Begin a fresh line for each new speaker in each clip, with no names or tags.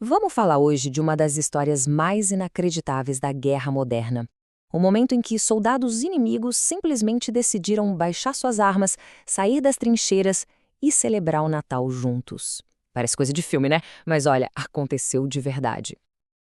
Vamos falar hoje de uma das histórias mais inacreditáveis da guerra moderna. O momento em que soldados inimigos simplesmente decidiram baixar suas armas, sair das trincheiras e celebrar o Natal juntos. Parece coisa de filme, né? Mas olha, aconteceu de verdade.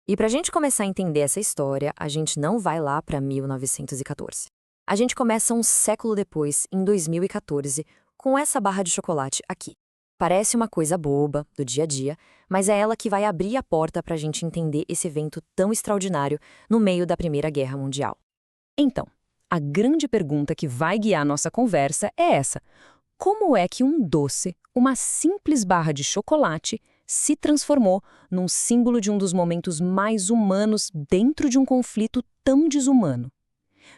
E para a gente começar a entender essa história, a gente não vai lá para 1914. A gente começa um século depois, em 2014, com essa barra de chocolate aqui. Parece uma coisa boba, do dia a dia, mas é ela que vai abrir a porta para a gente entender esse evento tão extraordinário no meio da Primeira Guerra Mundial. Então, a grande pergunta que vai guiar nossa conversa é essa: como é que um doce, uma simples barra de chocolate, se transformou num símbolo de um dos momentos mais humanos dentro de um conflito tão desumano?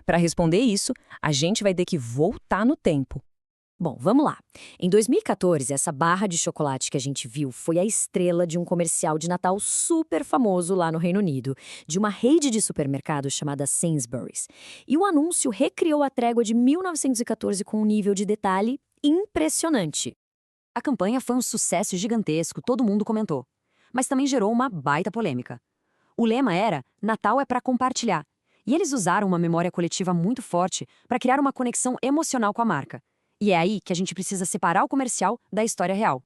Para responder isso, a gente vai ter que voltar no tempo. Bom, vamos lá. Em 2014, essa barra de chocolate que a gente viu foi a estrela de um comercial de Natal super famoso lá no Reino Unido, de uma rede de supermercados chamada Sainsbury's. E o anúncio recriou a trégua de 1914 com um nível de detalhe impressionante. A campanha foi um sucesso gigantesco, todo mundo comentou. Mas também gerou uma baita polêmica. O lema era "Natal é para compartilhar". E eles usaram uma memória coletiva muito forte para criar uma conexão emocional com a marca. E é aí que a gente precisa separar o comercial da história real.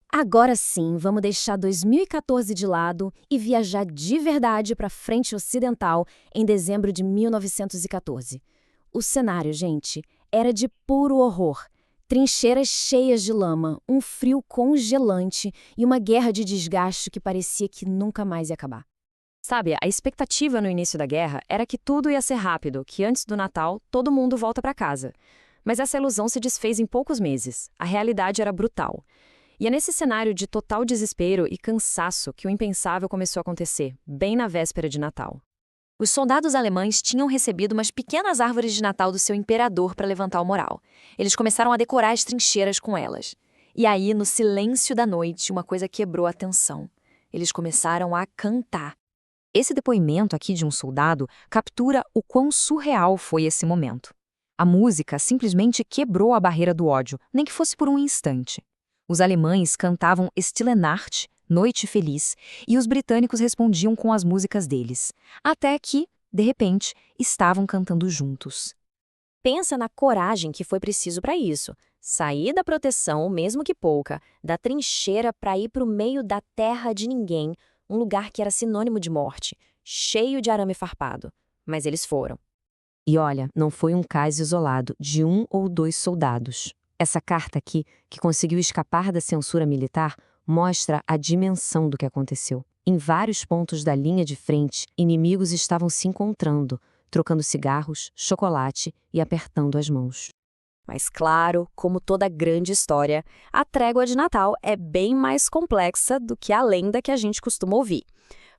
Agora sim, vamos deixar 2014 de lado e viajar de verdade para a frente ocidental em dezembro de 1914. O cenário, gente, era de puro horror. Trincheiras cheias de lama, um frio congelante e uma guerra de desgaste que parecia que nunca mais ia acabar. Sabe, a expectativa no início da guerra era que tudo ia ser rápido, que antes do Natal todo mundo volta para casa. Mas essa ilusão se desfez em poucos meses. A realidade era brutal. E é nesse cenário de total desespero e cansaço que o impensável começou a acontecer, bem na véspera de Natal. Os soldados alemães tinham recebido umas pequenas árvores de Natal do seu imperador para levantar o moral. Eles começaram a decorar as trincheiras com elas. E aí, no silêncio da noite, uma coisa quebrou a tensão. Eles começaram a cantar. Esse depoimento aqui de um soldado captura o quão surreal foi esse momento. A música simplesmente quebrou a barreira do ódio, nem que fosse por um instante. Os alemães cantavam Stille Nacht, Noite Feliz, e os britânicos respondiam com as músicas deles, até que, de repente, estavam cantando juntos. Pensa na coragem que foi preciso para isso. Sair da proteção, mesmo que pouca, da trincheira para ir para o meio da terra de ninguém, um lugar que era sinônimo de morte, cheio de arame farpado. Mas eles foram. E olha, não foi um caso isolado de um ou dois soldados. Essa carta aqui, que conseguiu escapar da censura militar, mostra a dimensão do que aconteceu. Em vários pontos da linha de frente, inimigos estavam se encontrando, trocando cigarros, chocolate e apertando as mãos. Mas claro, como toda grande história, a trégua de Natal é bem mais complexa do que a lenda que a gente costuma ouvir.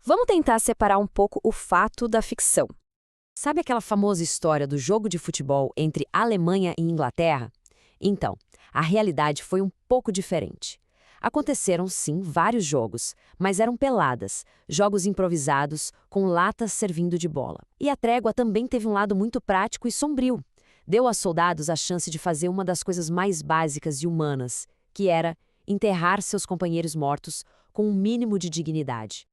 Vamos tentar separar um pouco o fato da ficção. Sabe aquela famosa história do jogo de futebol entre Alemanha e Inglaterra? Então, a realidade foi um pouco diferente. Aconteceram, sim, vários jogos, mas eram peladas, jogos improvisados, com latas servindo de bola. E a trégua também teve um lado muito prático e sombrio. Deu aos soldados a chance de fazer uma das coisas mais básicas e humanas, que era enterrar seus companheiros mortos com um mínimo de dignidade.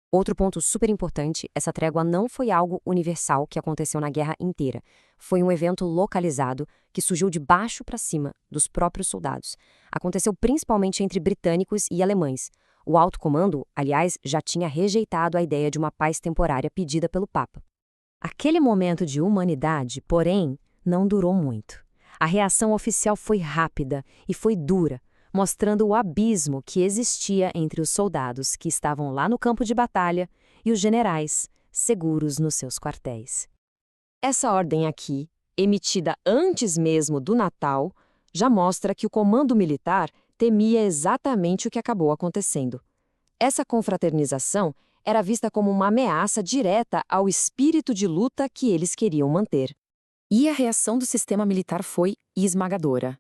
Outro ponto super importante, essa trégua não foi algo universal que aconteceu na guerra inteira. Foi um evento localizado que surgiu de baixo para cima, dos próprios soldados. Aconteceu principalmente entre britânicos e alemães. O alto comando, aliás, já tinha rejeitado a ideia de uma paz temporária pedida pelo Papa. Aquele momento de humanidade, porém, não durou muito. A reação oficial foi rápida e foi dura, mostrando o abismo que existia entre os soldados que estavam lá no campo de batalha e os generais, seguros nos seus quartéis. Essa ordem aqui, emitida antes mesmo do Natal, já mostra que o comando militar temia exatamente o que acabou acontecendo. Essa confraternização era vista como uma ameaça direta ao espírito de luta que eles queriam manter. E a reação do sistema militar foi esmagadora.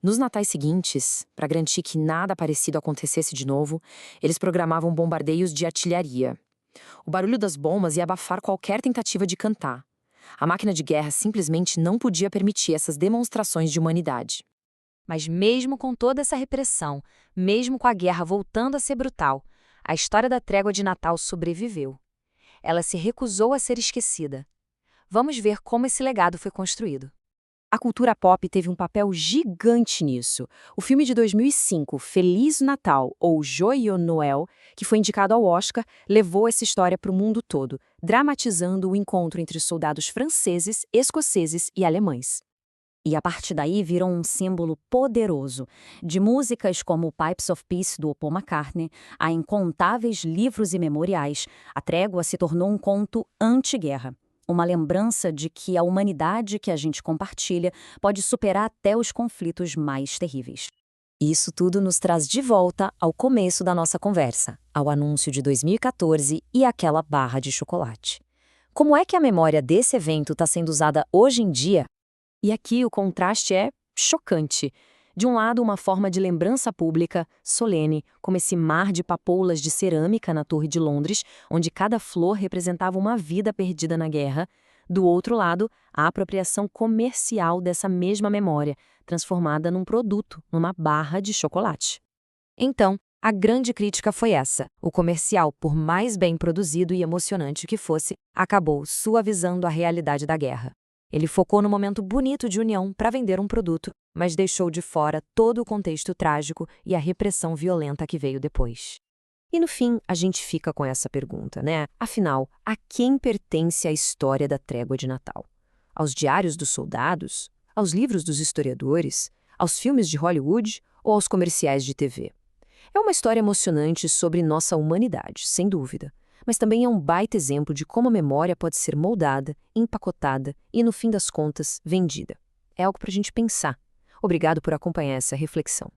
Nos natais seguintes, para garantir que nada parecido acontecesse de novo, eles programavam bombardeios de artilharia. O barulho das bombas ia abafar qualquer tentativa de cantar. A máquina de guerra simplesmente não podia permitir essas demonstrações de humanidade. Mas mesmo com toda essa repressão, mesmo com a guerra voltando a ser brutal, A história da trégua de Natal sobreviveu. Ela se recusou a ser esquecida. Vamos ver como esse legado foi construído.
A cultura pop teve um papel gigante nisso. O filme de 2005, Feliz Natal ou Joyeux Noël, que foi indicado ao Oscar, levou essa história para o mundo todo, dramatizando o encontro entre soldados franceses, escoceses e alemães. E a partir daí virou um símbolo poderoso. De músicas como Pipes of Peace, do Paul McCartney, a incontáveis livros e memoriais, a trégua se tornou um conto anti-guerra. Uma lembrança de que a humanidade que a gente compartilha pode superar até os conflitos mais terríveis.
Isso tudo nos traz de volta ao começo da nossa conversa, ao anúncio de 2014 e aquela barra de chocolate. Como é que a memória desse evento está sendo usada hoje em dia? E aqui o contraste é chocante. De um lado, uma forma de lembrança pública, solene, como esse mar de papoulas de cerâmica na Torre de Londres, onde cada flor representava uma vida perdida na guerra. Do outro lado, a apropriação comercial dessa mesma memória, transformada num produto, numa barra de chocolate. Então, a grande crítica foi essa. O comercial, por mais bem produzido e emocionante que fosse, acabou suavizando a realidade da guerra. Ele focou no momento bonito de união para vender um produto, mas deixou de fora todo o contexto trágico e a repressão violenta que veio depois. E no fim, a gente fica com essa pergunta, né? Afinal, a quem pertence a história da trégua de Natal? Aos diários dos soldados? Aos livros dos historiadores? Aos filmes de Hollywood? Ou aos comerciais de TV? É uma história emocionante sobre nossa humanidade, sem dúvida. Mas também é um baita exemplo de como a memória pode ser moldada, empacotada e, no fim das contas, vendida. É algo para a gente pensar. Obrigado por acompanhar essa reflexão.